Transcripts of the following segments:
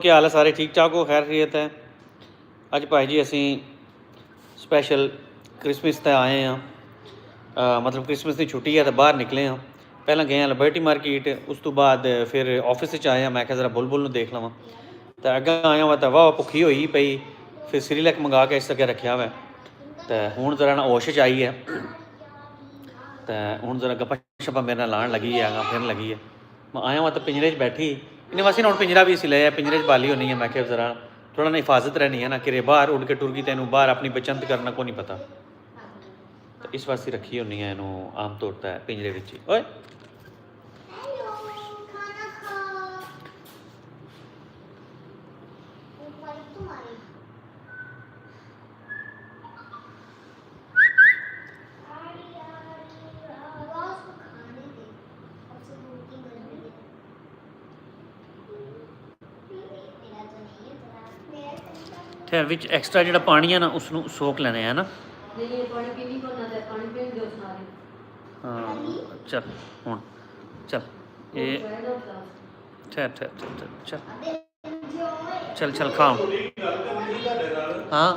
ਕੀ ਹਾਲ ਹੈ ਸਾਰੇ ਠੀਕ ਠਾਕ ਹੋ ਖੈਰ ਖੈਰੀਅਤ ਹੈ। ਅੱਜ ਭਾਈ ਜੀ ਅਸੀਂ ਸਪੈਸ਼ਲ ਕ੍ਰਿਸਮਸ ਤੇ ਆਏ ਹਾਂ। मतलब क्रिसमस की छुट्टी है तो बाहर निकले हाँ। पहला गए लिबर्टी मार्केट, उस तो बाद फिर ऑफिस आए हैं। मैं क्या जरा बुलबुल देख लवां तो अगर आया हुआ तो वाह भुखी हुई पई, फिर सिरीलैक मंगा के इस अगे रखा हुआ तो हूँ जरा ना होश च आई है तो हूँ जरा गप्पा शप्पा मेरे नाल लाण लगी है, फिर लगी है। मैं आया हुआ तो पिंजरे बैठी इन्हें वासी ना, पिंजरा भी इसी लिया, पिंजरे बाली होनी है। मैं क्या जरा थोड़ा ना हिफाजत रहनी है ना, कि बाहर उड़ के टुर गई तेनों बाहर अपनी बचत करना को नहीं पता, तो इस वास्ते रखी होनी है इनू आम तौर पर पिंजरे विच ही। ओए ठहर विच एक्स्ट्रा जो पानी है ना उसनू सोख लेने है ना। हाँ चल हूँ चल ये ठहर ठहर ठहर चल चल चल खाओ। हाँ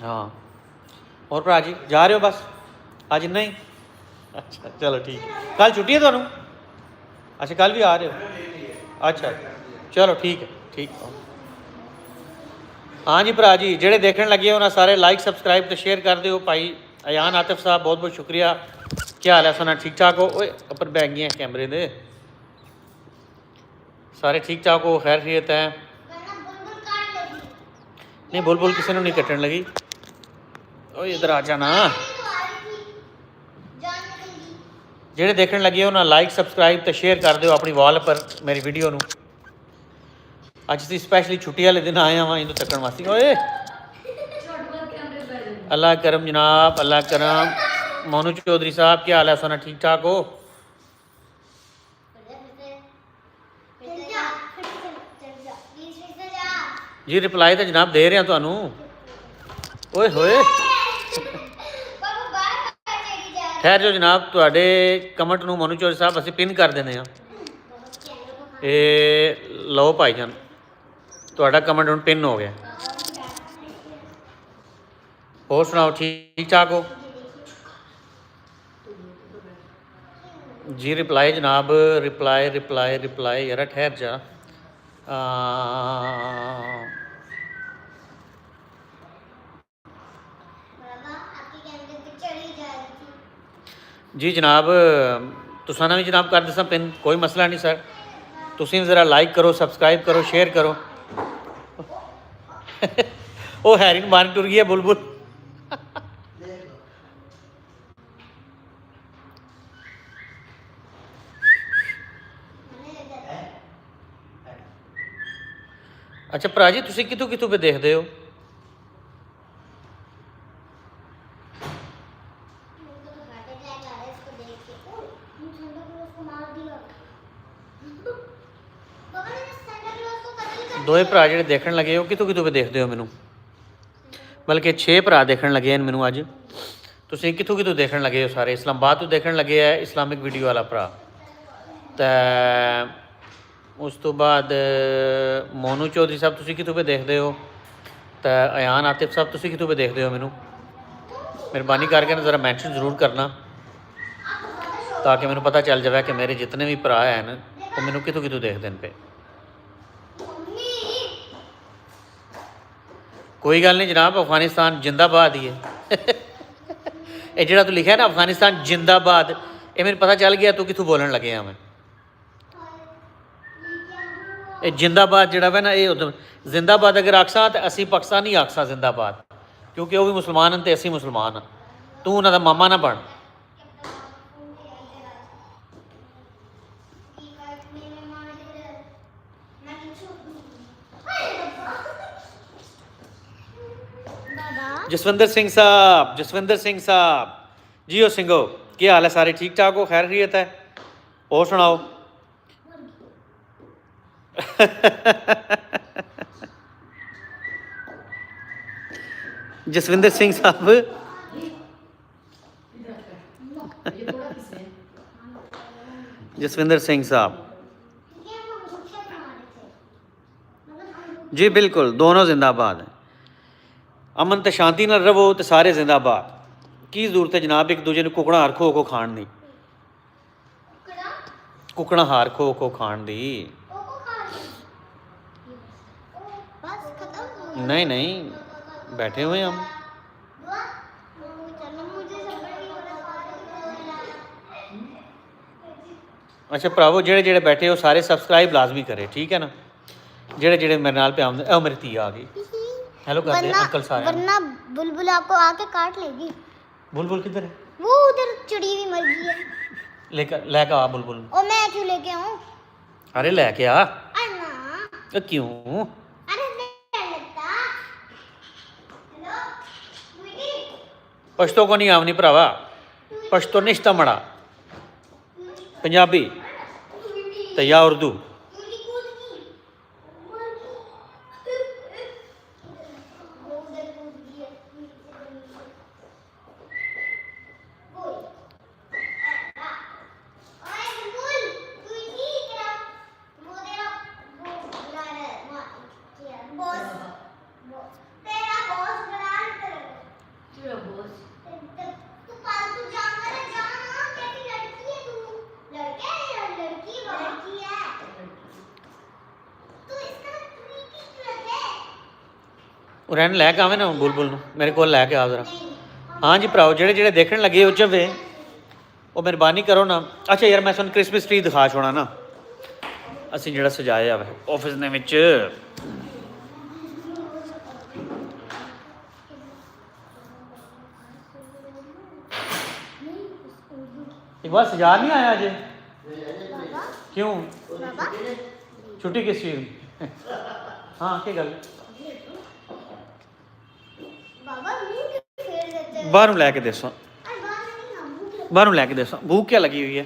हाँ और भरा जी जा रहे हो बस आज इन्ना ही? अच्छा चलो ठीक है। कल छुट्टी है तुहानू? अच्छा कल भी आ रहे हो? अच्छा चलो ठीक है ठीक है। हाँ जी भरा जी जेड़े देखने लगे उन्हें सारे लाइक सब्सक्राइब तो शेयर कर दो। भाई अयान आतिफ साहब बहुत बहुत शुक्रिया। क्या हाल है सुना? ठीक ठाक हो? ओए उपर बैग गए कैमरे दे सारे ठीक ठाक हो खैर खैरियत है? नहीं बुलबुल किसी ने नहीं कटन लगी। ओ इधर आ जाना। जेड़े देखने लगे उन्हें लाइक सब्सक्राइब तो शेयर कर दो अपनी वॉल पर मेरी वीडियो नू। अज ती स्पैशली छुट्टी वाले दिन आया वहाँ इनू तकन वास्ते। ओए अल्लाह करम जनाब अल्लाह करम। मोनू चौधरी साहब क्या हाल है सोना? ठीक ठाक हो? जी रिप्लाई तो जनाब दे रहे हैं तुहानू। ओए होए ठहर जाओ जनाब, तुहाडे कमेंट नू मोनू चौधरी साहब असीं पिन कर देने। ये लो भाईजान तुहाडा कमेंट हुण पिन हो गया। होर सुनाओ ठीक ठाक हो? जी रिप्लाई जनाब रिप्लाई रिप्लाई रिप्लाई यार ठहर जा। जी जनाब तुसां भी जनाब कर दसा पिन, कोई मसला नहीं सर। तुसीं ज़रा लाइक करो सब्सक्राइब करो शेयर करो। वो हैरिन बाहर टुर गई है बुलबुल। अच्छा भरा जी तुसीं कितों कितों पे देखते हो? दोए भरा जो देखने लगे हो कितों कितों पे देखते हो मैनू? बल्कि 6 भरा देखने लगे हैं मैनू अज। तुसीं कितों कितों देखने लगे हो? सारे इस्लामाबाद तो देखने लगे है इस्लामिक वीडियो वाला भरा, तो उस तो बाद मोनू चौधरी साहब तुसीं कितों पे देखते हो? तो अयान आतिफ साहब तुसीं कितों पे देखते हो मैनू? मेहरबानी करके ना ज़रा मैंशन जरूर करना। ताकि मैंने पता चल जाए कि मेरे जितने भी भरा हैं वो मैंने कितों कितों देखते हैं पे। कोई गल नहीं जनाब, अफगानिस्तान जिंदाबाद ही है। ये जो तू लिखा है ना अफगानिस्तान जिंदाबाद, ये मैंने पता चल गया तू कितों बोलन लगे हैं। मैं ये जिंदाबाद जोड़ा है ना, ये जिंदाबाद अगर आखसा तो असी पाकिस्तान ही आखसा जिंदाबाद, क्योंकि वह भी मुसलमान हैं तो असी मुसलमान हाँ। तू उन्होंने मामा ना बन। जसविंदर सिंह साहब, जसविंदर सिंह साहब जी, ओ सिंहो क्या हाल है? सारे ठीक ठाक हो? खैर खैरियत है? और सुनाओ। जसविंदर सिंह साहब, जसविंदर सिंह साहब जी बिल्कुल, दोनों जिंदाबाद हैं। अमन तो शांति न रवो तो सारे जिंदाबाद। की जरूरत है जनाब एक दूजे ने कुकड़ा हार खो खाण दी, कुकड़ा हार खो खाण दी। नहीं नहीं, बैठे हुए हम। अच्छा भरावो, जेड़े जेड़े बैठे हो सारे सब्सक्राइब लाजमी करे, ठीक है ना? जेड़े जेड़े मेरे नाल पे आमदे, ओ मेरी धी आ गई। हेलो कर दे अंकल सारे, वरना बुलबुल आपको आके काट लेगी। बुलबुल किधर है? वो उधर चिड़ी हुई मर गई है। लेकर आ बुलबुल। और मैं क्यों लेके आऊं? अरे लेके आ। अन्ना क्यों? अरे डर लगता। हेलो स्वीटी, पश्तो को नहीं आवनी भरावा, पश्तो निश्ता मड़ा, पंजाबी तो या उर्दू। रहने लैके आवे ना बुलबुल मेरे को लैके आ जरा। हाँ जी भराओ, जेड़े जेड़े देखने लगे हो चवे वो मेहरबानी करो ना। अच्छा यार मैं तुहानू क्रिसमस ट्री दिखा छोड़ा ना, असीं जेड़ा सजाया है ऑफिस ने विच। एक बार सजा नहीं आया अजय? क्यों? छुट्टी किस चीज? हाँ क्या गल? बाहरों लैके दसो, बाहरों लैके दसो, भूख क्या लगी हुई है?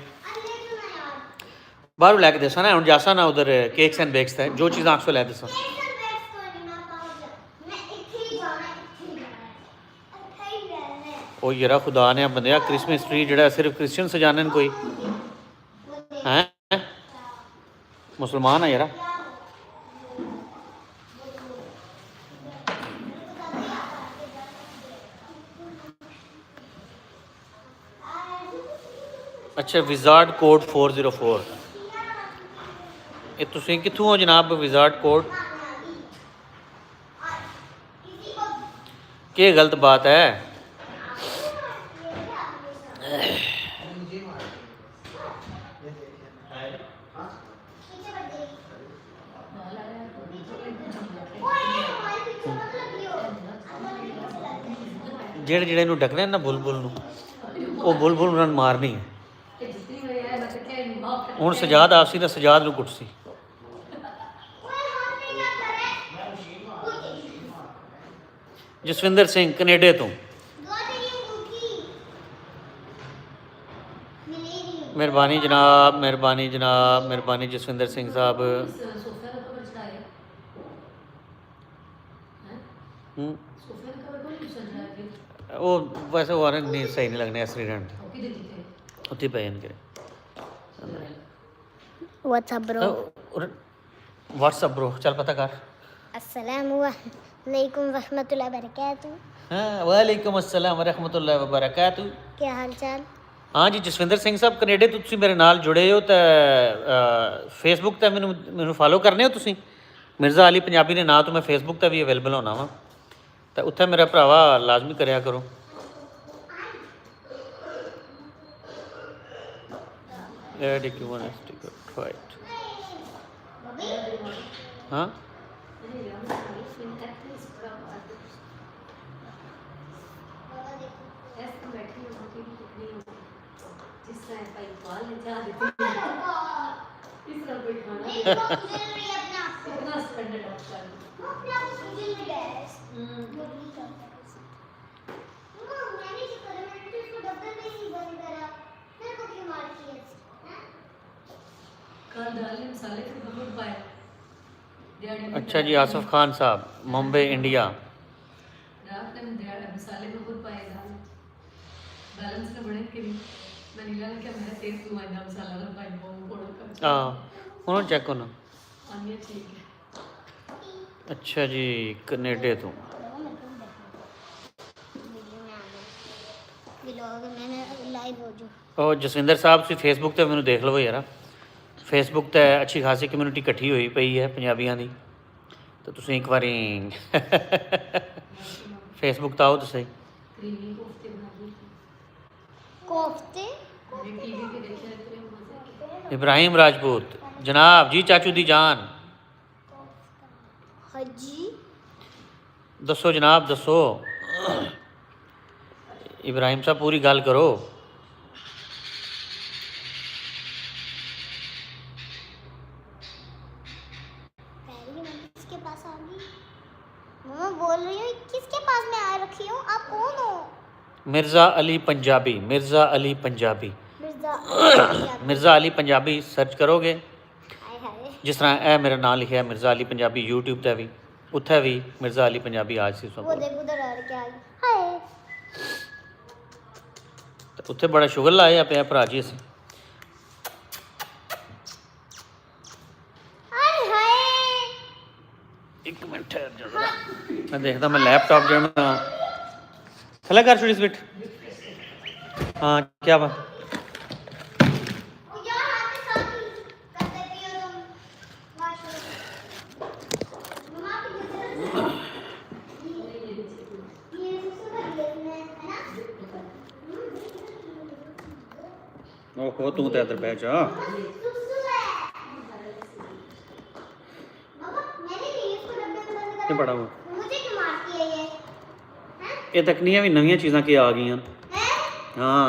बाहरों लैके दसो ना। हम जासा ना उधर केक्स एंड बेक्स है, जो चीज़ आखो लै दसो। ओ यार खुदा ने बंदया क्रिसमस ट्री जड़ा सिर्फ क्रिश्चियन सजाने कोई हैं? मुसलमान है यार। अच्छा विजार्ड कोड 404, ये तुसीं कित्थों हो जनाब? विजार्ड कोड क्या गलत बात है? जेड़े जेड़े नूं डकने ना बुलबुल नूं, वो बुलबुल उन्होंने मारनी है। हुण सजाद आपसी ना सजाद नूं कुटसी। जसविंदर सिंह कनेडे तो, मेहरबानी जनाब, मेहरबानी जनाब, मेहरबानी जसविंदर सिंह साहब। वो वैसे वो नहीं सही नहीं लगने एक्सीडेंट उत्थे पे इनके। व्हाट्सअप ब्रो, व्हाट्सअप ब्रो चल पता कर। अस्सलामु अलैकुम रहमतुल्लाहि व बरकातहू। हाँ वालेकुम अस्सलाम व रहमतुल्लाहि व बरकातहू। क्या हाल चाल? हाँ जी जसविंदर सिंह साहब कनेडे तो तुसीं मेरे नाल जुड़े हो तो फेसबुक ते मैनू फॉलो करने हो तुसीं मिर्ज़ा अली पंजाबी के नाम तो मैं फेसबुक ते भी अवेलेबल होना वा तो उत्थे मेरा भरावा लाजमी करया करो। Add if you want a sticker, try it. हाँ अच्छा जी आसिफ खान साहब मुंबई इंडिया। हाँ उन्होंने चेक होना। अच्छा जी कनेडे तो और जसविंदर साहब तुसीं फेसबुक ते मैनू देख लवो यार फेसबुक ते अच्छी खासी कम्यूनिटी इकट्ठी हुई पई है पंजाबियों की तो तुसीं एक बारी फेसबुक तो आओ तो सही। कोफ्ते इब्राहिम राजपूत जनाब जी चाचू दी जान हाजी दसो जनाब दसो इब्राहिम साहब पूरी गल करो। किसके पास आ गई मम्मा बोल रही हूँ किसके पास मैं आ रखी हूँ आप कौन हो। मिर्ज़ा अली पंजाबी मिर्ज़ा अली पंजाबी मिर्ज़ा अली पंजाबी सर्च करोगे जिस तरह ए मेरा नाम लिखा है मिर्ज़ा अली पंजाबी यूट्यूब ते भी उत्थे भी मिर्ज़ा अली पंजाबी आज सी वो देख उधर आ के आई हाय तो उत्थे बड़ा शुगर लाया पे भरा जी असीं एक मिनट ठहर जा मैं देखता मैं लैपटॉप जो मैं थले कर छोड़ी स्वीट हाँ क्या बात ओहो तू तो इधर बैठ जा ये बड़ा हुआ ये तकनीयां भी नवी चीज़ां की आ गई हाँ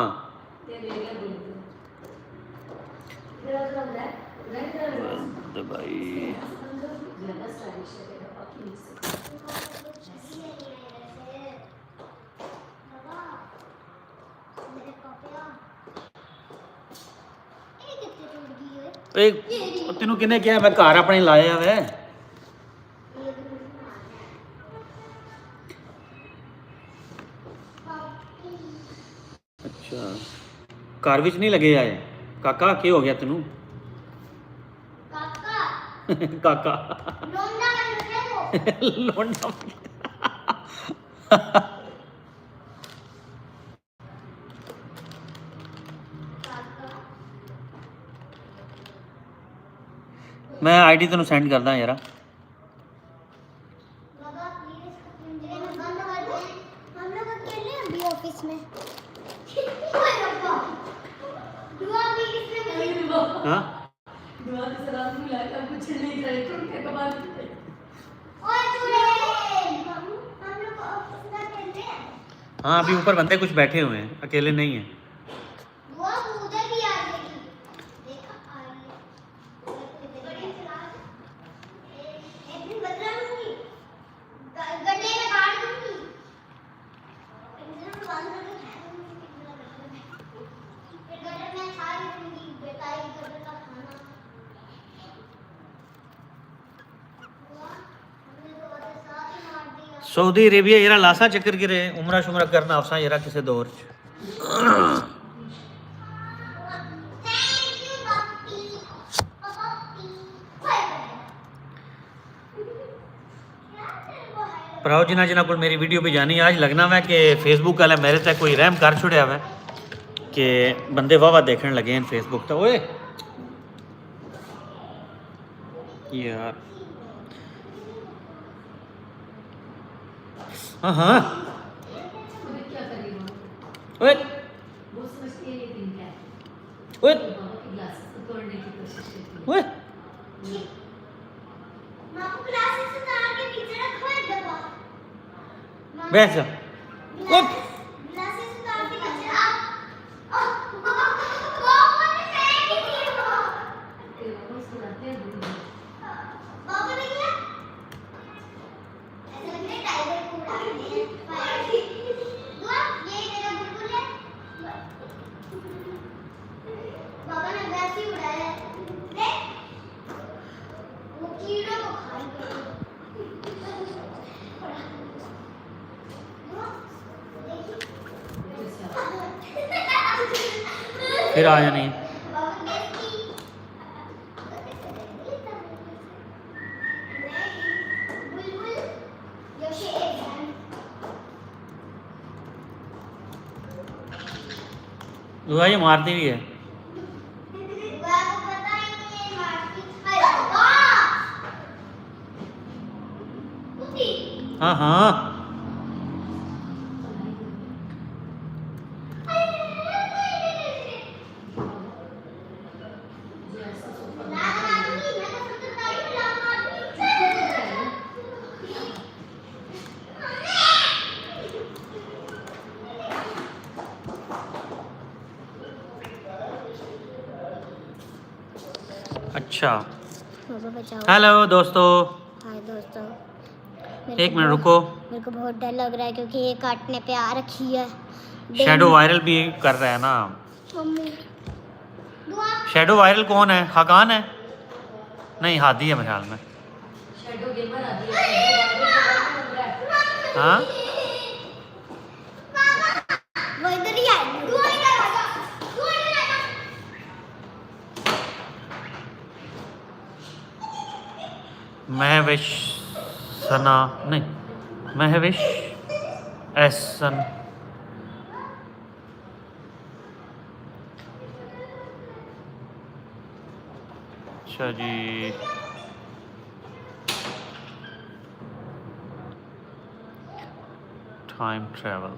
भाई तेनों किने क्या मैं घर अपने लाया वै अच्छा घर विच नहीं लगे आए काका क्या हो गया तेनू काका लोंडा मैं आईडी तेन सेंड करदा यार हाँ हाँ अभी ऊपर बंदे कुछ बैठे हुए हैं अकेले नहीं हैं सऊदी अरेबिया यार लासा चक्कर गिरे उमरा शुमरा करना अफसा यार किसी दौर भराओ जिन्हें जिन्हें को मेरी वीडियो भी जानी आज लगना वै कि फेसबुक वाले मेरे तक कोई रहम कर छुड़िया वै कि बंदे वाह देखने लगे हैं फेसबुक तो। ओए यार हाँ हाँ ओए ओए ओए मामा ग्लासेस उतार के पीछे रखो एक डब्बा। बैठ जा। ओए ग्लासेस उतार के पीछे पापा ने फेंक दी वो। पापा ने क्या ऐसे लगने टाइगर को उड़ा दिया। दुआ ये मेरा बुलबुल है। पापा ने वैसे ही उड़ाया ले वो कीड़ों को खाएगा। फिर आया नहीं। दुआ ये मारती भी है। हाँ हाँ अच्छा हेलो दोस्तों। हाय दोस्तों। एक मिनट रुको। मेरे को बहुत डर लग रहा है क्योंकि ये काटने पे आ रखी है। शैडो वायरल भी कर रहा है ना। मम्मी शैडो वायरल कौन है? हाकान है? नहीं हादी है मेरे ख्याल में। हाँ वो इधर ही आएगी। महविश सना नहीं महविश एहसन अच्छा जी। Time travel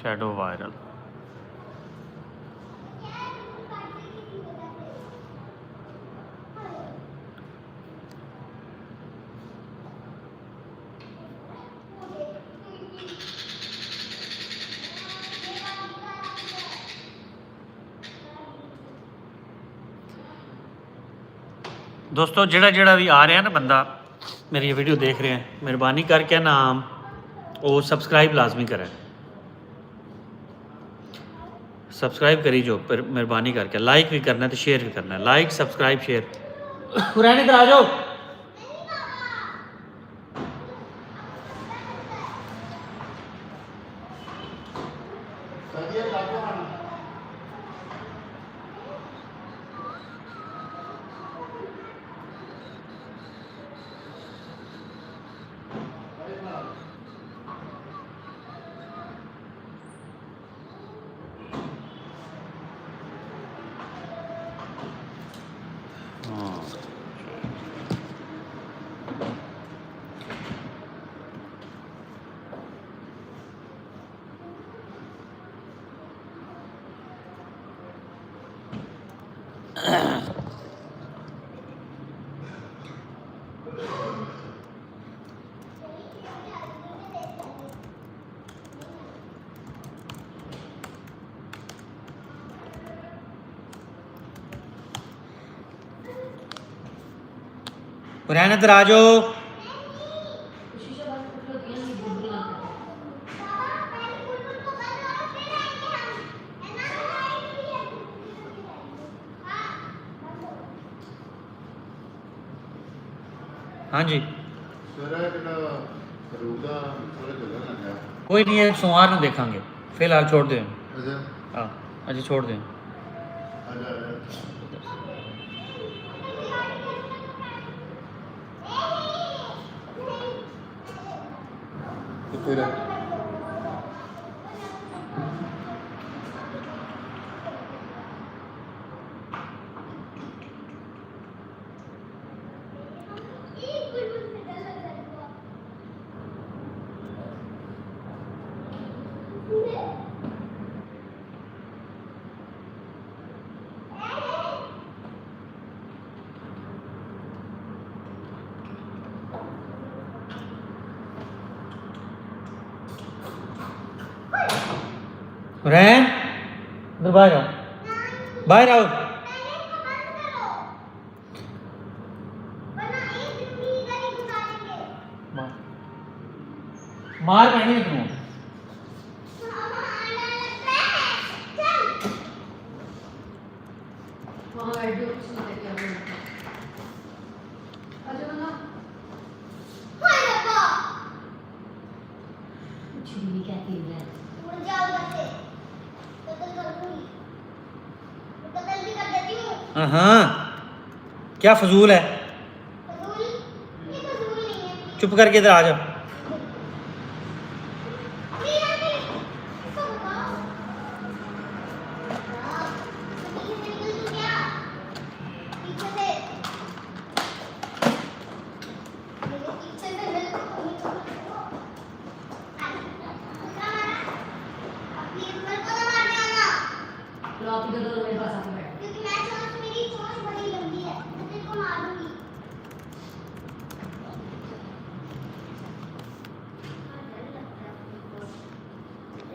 shadow viral. दोस्तों जेड़ा जेड़ा भी आ रहा है ना बंदा मेरी ये वीडियो देख रहे हैं, मेहरबानी करके ना वो सब्सक्राइब लाजमी करें। सब्सक्राइब करी जो पर मेहरबानी करके लाइक भी करना है तो शेयर भी करना है। Like subscribe share. पुराने इधर आ जाओ। पुराने इधर आ जाओ। हाँ जी कोई नहीं है सोमवार में देखेंगे फिलहाल छोड़ दें। हाँ अच्छा छोड़ दें। रैन इधर बाहर आओ, बाहर आओ। पहले इसको बंद करो, वरना एक दिन भी इधर ही गुजारेंगे। मार पहने क्यों? मामा आने लगता है, चल। वहाँ बैठ जाओ, कुछ नहीं करके आओ। अच्छा मम्मा, हाय रब्बा, कुछ भी नहीं कहती है। उड़ जाओ घर से, कत्ल कर दूंगी, कत्ल भी कर देती हूँ। हाँ, क्या फजूल है? फजूल? ये फजूल नहीं है। चुप करके इधर आ जाओ। प्लीज आंटी, इसको बताओ। हाँ, पीछे से निकल तू क्या? पीछे से। मेरे पीछे से निकल तू, निकल तू। दूसरा मारा। अब प्लीज मेरे को ना मारने आना, तो आप इधर उधर मेरे पास आके बैठो। क्योंकि मेरी चोंच बड़ी लंबी है, मैं तेरे को मारूंगी।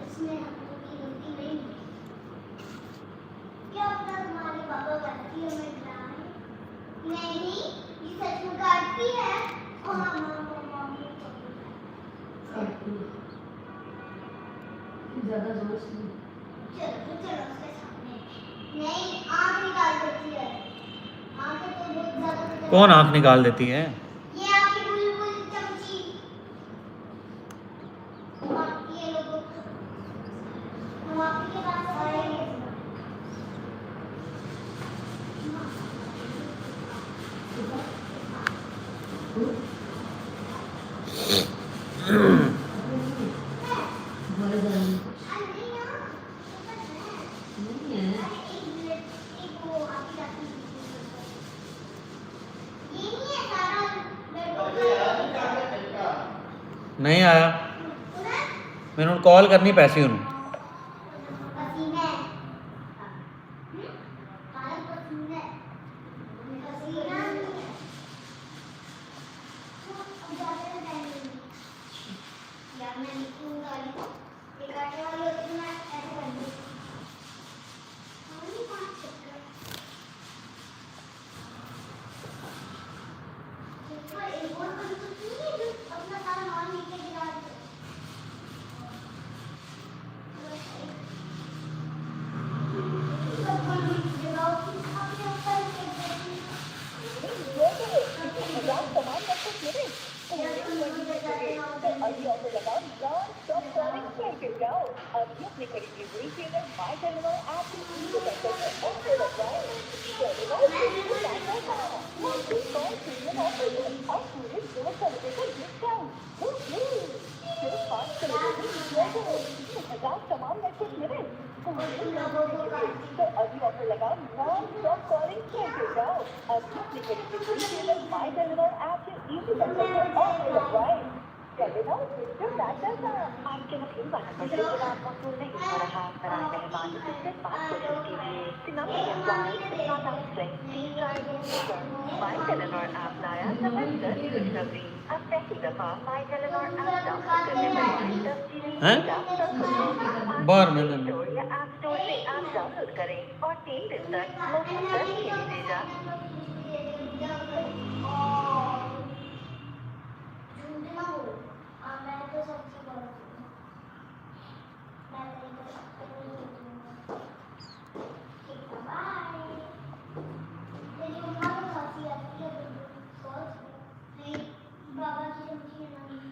इसमें अपनी गलती नहीं है। क्या पता तुम्हारे पापा करती है मैं डराए? नहीं, ये सच में काटती है। हाँ मामा, ज़्यादा जोर से चलो चलो उसके सामने। नहीं, आँख निकाल देती है। आँखें तो बहुत ज्यादा खतरनाक- कौन आंख निकाल देती है? ये आपकी बुलबुल चमची मारती है लोगों को। हम आपके पास आएंगे। बड़े ज़्यादा नहीं कुछ नहीं यार, नहीं है। अरे एक मिनट, एक वो आपकी जाती है। ये नहीं है सारा नहीं आया, उधर मैंने उन्हें कॉल करनी पैसे उन्हें। पसीना है। काला पसीना है। पसीना नहीं है। अब जाते हैं पहले। यार मैं निकलूंगा नहीं। ये काटने वाली होती है, मैं ऐसे कर दूँ। नहीं, 5 चक्कर। देखो, एक और बड़ी कुत्ती है जो अपना सारा माल नीचे गिरा दे। सब बड़ी जगहों की आपने ऊपर फेंक देती है। आपके मखलूब नंबर से जवाब मौसूल नहीं हो रहा। बराए मेहरबानी इससे बात कोशिश कीजिए। The number you dialed is not answering. Please try again later. My Telenor app नया समझकर खुशखबरी। अब पहली दफा My Telenor ऐप डाउनलोड करने पर हैं? बाहर में नहीं। स्टोर या ऐप स्टोर से ऐप डाउनलोड करें और 3 दिन तक मुफ्त सर्च कीजिएगा।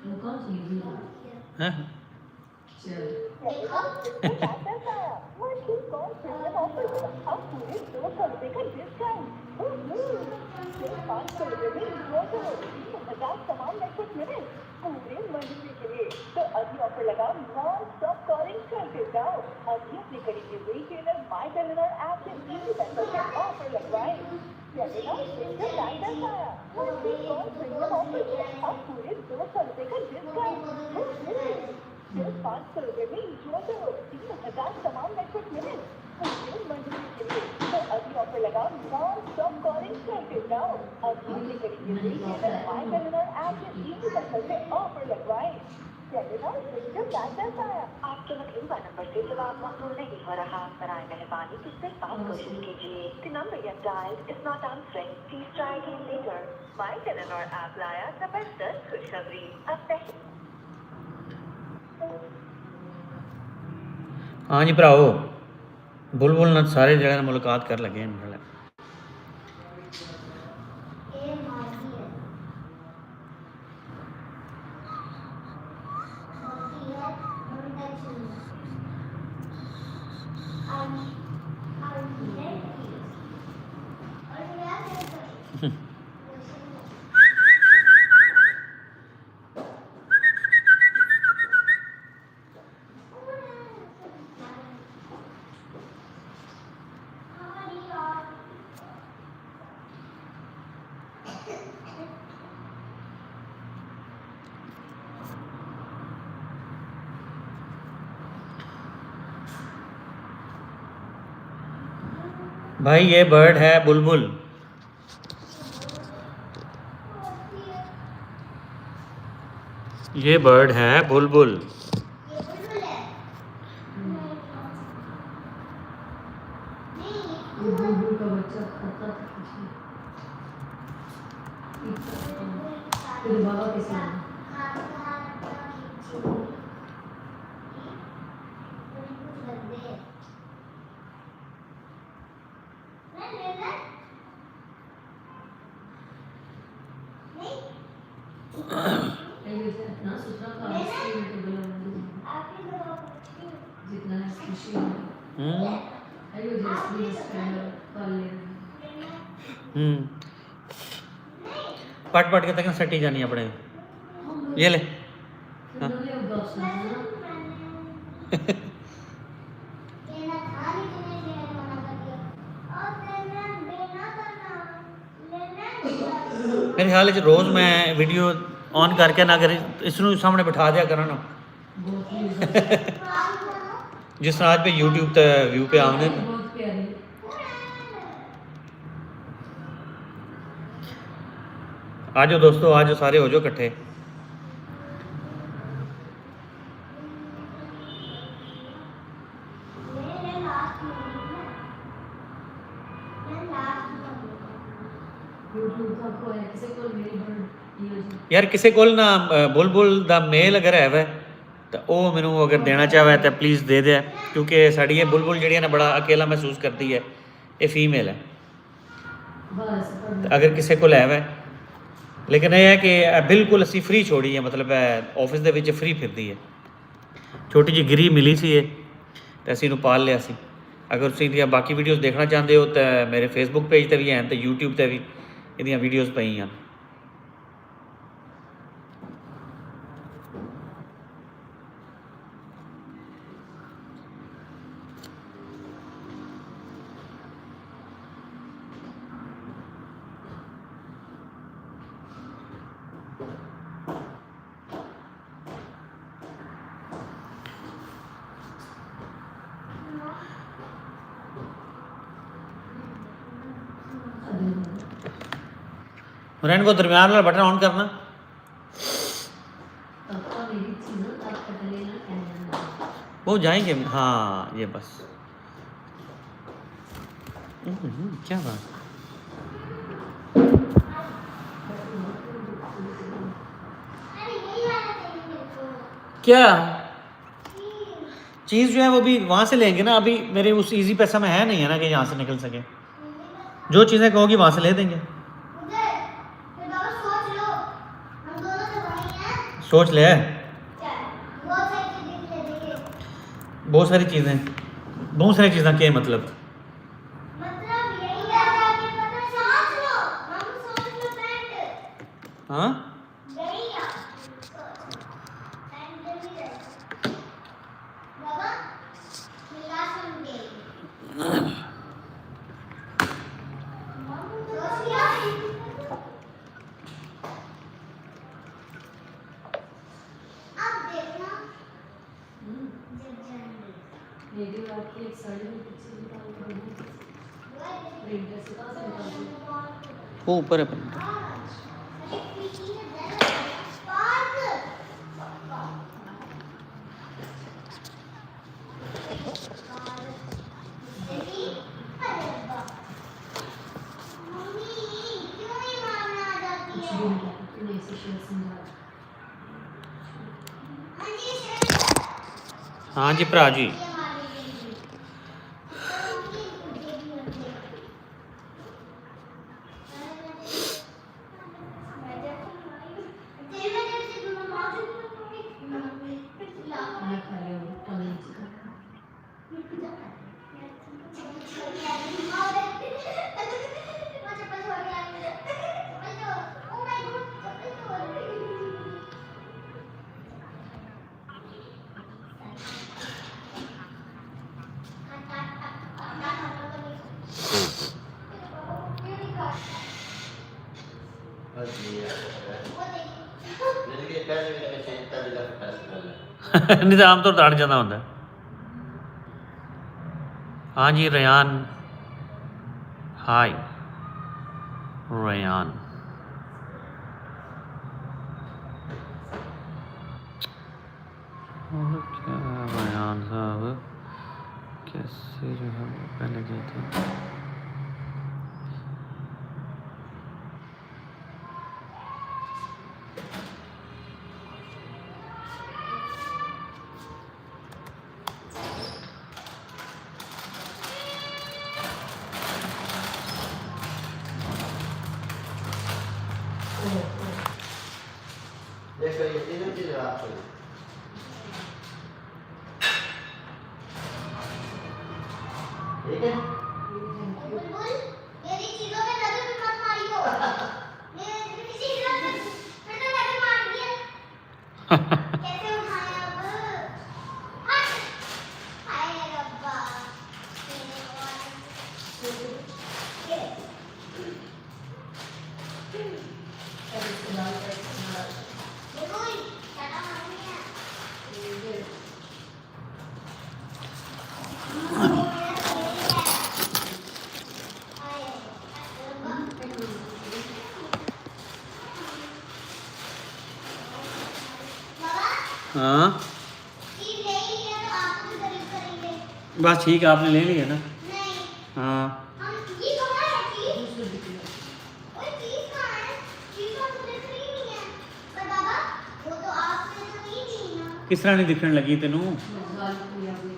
वो कौन सी है? हैं? चल तो अभी ऑफर लगा नॉन स्टॉप कॉलिंग करके जाओ। अभी अपने करीबी रिटेलर माय टेलीनॉर ऐप से इजी पैसा से ऑफर लगवाएं। टेलीनॉर इसका टाइटल आया और एक कॉल प्रीमियम ऑफर में अब पूरे 200 रुपए का डिस्काउंट। सिर्फ 500 रुपए में इंजॉय करो 3000 तमाम नेटवर्क मिले पूरे मंडली के लिए। तो अभी ऑफर लगा नॉन स्टॉप कॉलिंग करके जाओ। अभी अपने करीबी रिटेलर माय टेलीनॉर ऐप से इजी पैसा से ऑफर लगवाएं। टेलीनॉर सिस्टम बैंड आया। आपके मतलूबा नंबर से जवाब मौसूल नहीं हो रहा। बराए मेहरबानी किससे बात कोशिश कीजिए। The number you have dialed is not answering. Please try again later. My Telenor app लाया जबरदस्त खुशखबरी। अब पहले हाँ जी भराओ, बुलबुल नाल सारे जगह मुलाकात कर लगे हैं मेरे। ये मागी है मागी है टेंशन और क्या करते भाई ये बर्ड है बुलबुल। ये बर्ड है बुलबुल। ये बुलबुल है नहीं ये बुलबुल का बच्चा खाता था कुछ नहीं। तेरे बाबा के साथ इतना सुथरा था इसलिए तो बोला जितना है खुशी है। अयो जैसे स्टैंड कर ले पट पट के तक सटी जानी अपने। ये ले हाँ। मेरे ख्याल च रोज़ मैं वीडियो ऑन करके ना करी इसनू सामने बिठा दिया करा ना जिस तरह आज पे यूट्यूब ते व्यू पे आने बहुत प्यारी आ जाओ दोस्तों, आज सारे हो जाओ इकट्ठे। यूट्यूब का कोई किसी को मेरी बर्ड यार किसी को ना बुलबुल दा मेल अगर है वै तो वो मैनू अगर देना चाहे तो प्लीज़ दे दे, क्योंकि साड़ी ये बुलबुल जी ना बड़ा अकेला महसूस करती है। ये फीमेल है बस तो अगर किसी को है वै, लेकिन यह है कि बिल्कुल असी फ्री छोड़ी है, मतलब ऑफिस दे विच फ्री फिरदी है। छोटी जी गिरी मिली सी तो असी इहनूं पाल लिया सी। अगर तुसीं इहदियां बाकी वीडियोज़ देखना चाहते हो तो मेरे फेसबुक पेज ते भी हैं तो यूट्यूब ते भी इहदियां वीडियोज़ पई हैं। रैन को दरम्यान वाला बटन ऑन करना। पापा मेरी चीज़ों का पता लेना कहना वो जाएंगे हाँ ये बस। क्या बात अरे यही वाला चाहिए मेरे को क्या चीज़ जो है वो भी वहाँ से लेंगे ना। अभी मेरे उस इजी पैसा में है नहीं है ना कि यहाँ से निकल सके। जो चीज़ें कहोगी वहाँ से ले देंगे। उधर फिर बाबा सोच लो हम दोनों तो वही हैं सोच ले, चल बहुत सारी चीजें ले देंगे बहुत सारी चीज़ें क्या मतलब मतलब यही है जाके पता सोच लो हम सोच लो फ्रेंड हाँ यही है फ्रेंड जल्दी है बाबा मिला सुन दे सोच लिया अब देखना जब जाएंगे मेरी आपकी एक साड़ी में पीछे निकाल कर प्रिंटर से कहाँ से निकाल दूँ? वो ऊपर है अरे अब्बा मम्मी क्यों ही मारना आ जाती कुछ है भी नहीं कहता तूने ऐसे शेर समझा अंजी शेर हाँ जी भरा जी ये मारने के लिए तो मम्मी मुझे भी होते खाना खा रहे हो पनीर चिकन नहीं तो आम तौर अड़ जाता होंगे हाँ जी रेयान हाय रेयान और क्या रेयान साहब कैसे जो है वो पहले गए थे देखो ये तीनों चीजें आपको ठीक है बुलबुल मेरी चीजों में नजर भी मत मारियो मेरी चीजों में फिर तो नजर मार दिया कैसे उठाया अब हट हाय रब्बा बुलबुल क्या मारनी है हाँ चीज ले ही लिया तो आपको भी खरीद करेंगे बस ठीक है आपने ले लिया ना नहीं हाँ हम ये कहाँ है चीज दूसरे दिखने ओए चीज कहाँ है चीज तो मुझे दिख रही नहीं है पर बाबा वो तो आपने तो नहीं दी ना किस तरह नहीं दिखने लगी तेनू मजाल किया आपने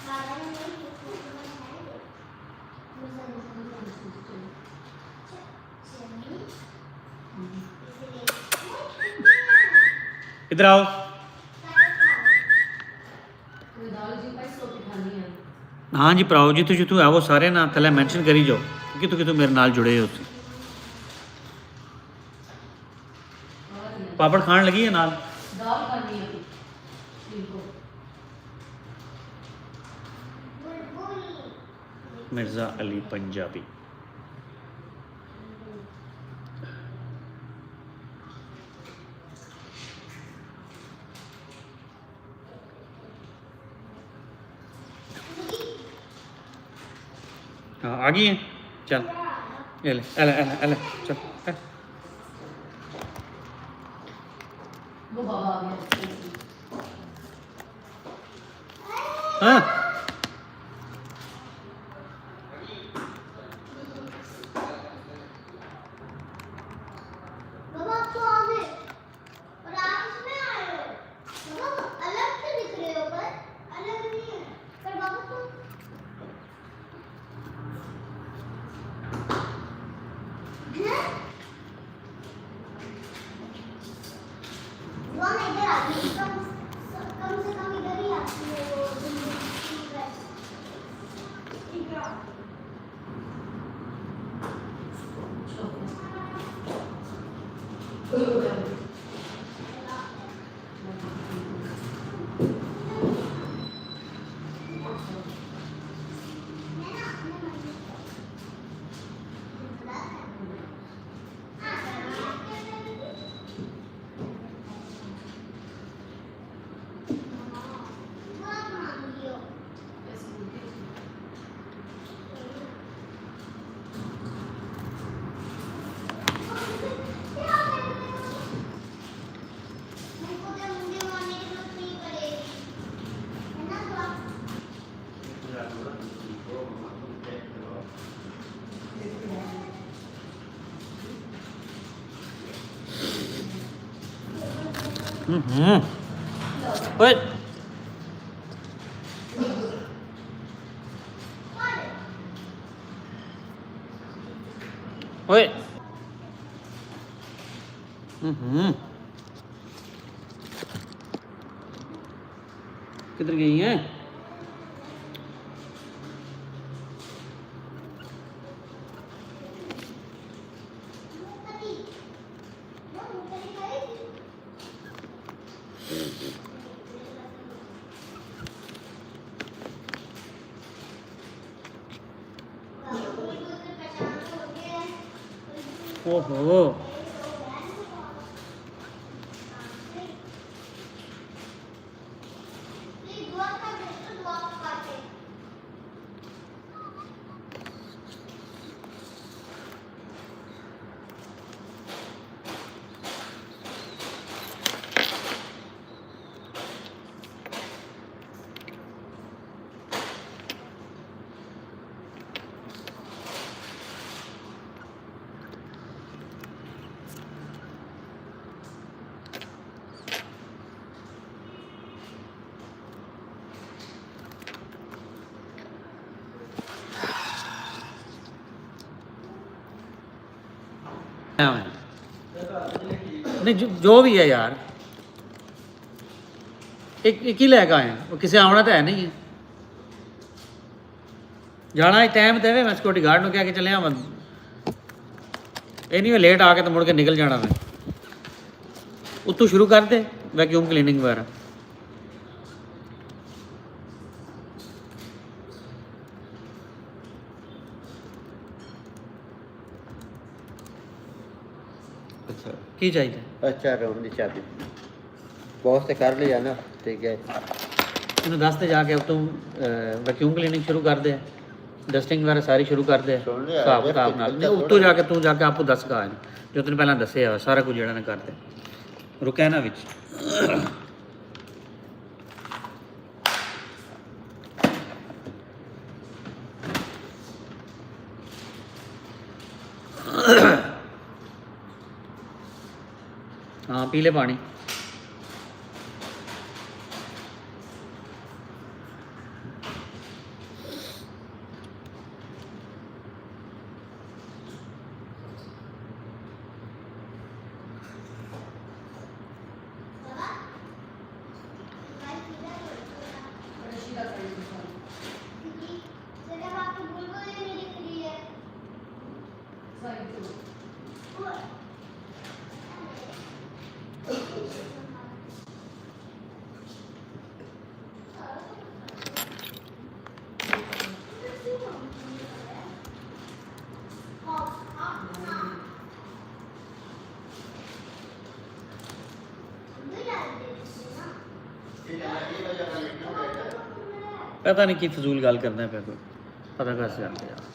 बाबा ने नहीं दी तो इधर आओ कोई दाल जी पाई सो के खानी है हाँ जी भराओ जितों जितों है वो सारे ना थले मेंशन करी जाओ कितों कितों मेरे नाल जुड़े हो तुसीं। और ये पापड़ खान लगी है नाल दाल खानी है इनको मिर्ज़ा अली पंजाबी हाँ आ गई है चल ये ले एले चल वो बाबा आ गया हाँ बाबा आप तो आ गए और आप इसमें आए हो बाबा अलग से दिख रहे हो पर अलग नहीं है पर बाबा तो हैं? वहाँ इधर आ गई कम से कम इधर ही आती है वो इधर ओए ओए किधर गई हैं? ओहो नहीं जो भी है यार एक ही लैके आए वो किसी आना तो है नहीं है जाना टाइम तो है मैं सिक्योरिटी गार्ड को कह के चलिया मैं ये नहीं लेट आके तो मुड़ के निकल जाना मैं उत्तों शुरू कर दे वैक्यूम क्लीनिंग वगैरह अच्छा की चाहिए अच्छा रूम की चाबी बॉस से कर लिया ना ठीक है इन्हें दस ते जाके उत्तों वैक्यूम क्लीनिंग शुरू कर दे डस्टिंग वगैरह सारी शुरू कर दे सुन लिया, हिसाब एक किताब नाल बच्चा नहीं उत्तों जाके तू जाके आपको दस का जो तैਨੂੰ पहला दसिया सारा कुछ जड़ा ने कर दे रुकै ना विच हाँ पी ले पानी रशीदा कर ली साइड तो पता नहीं की फजूल गल करना पे कोई पता कैसे जाते यार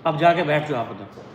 अब जाके बैठ जाओ आप उधर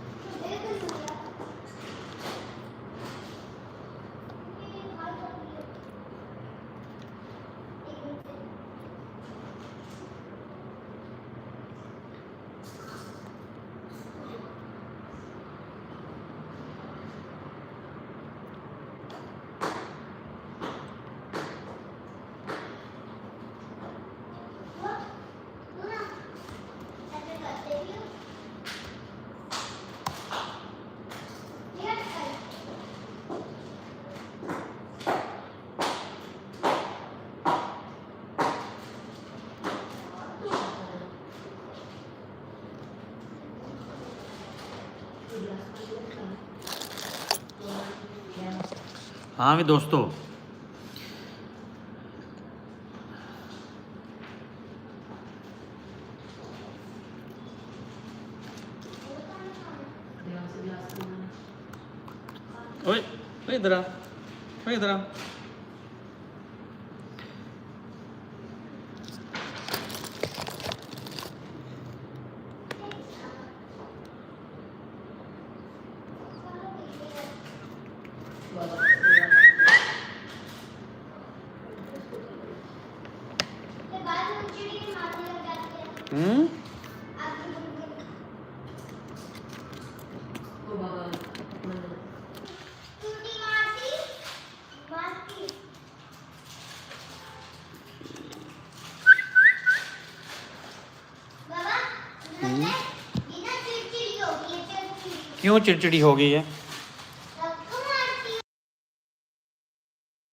हाँ भी दोस्तों ध्यान से गिलास पीना ओए ओए इधर आ ओए इधर आ वो बाबा अपना टूटी मारती मारती बाबा बिना चिड़चिड़ी हो गई है चिड़चिड़ी क्यों चिड़चिड़ी हो गई है?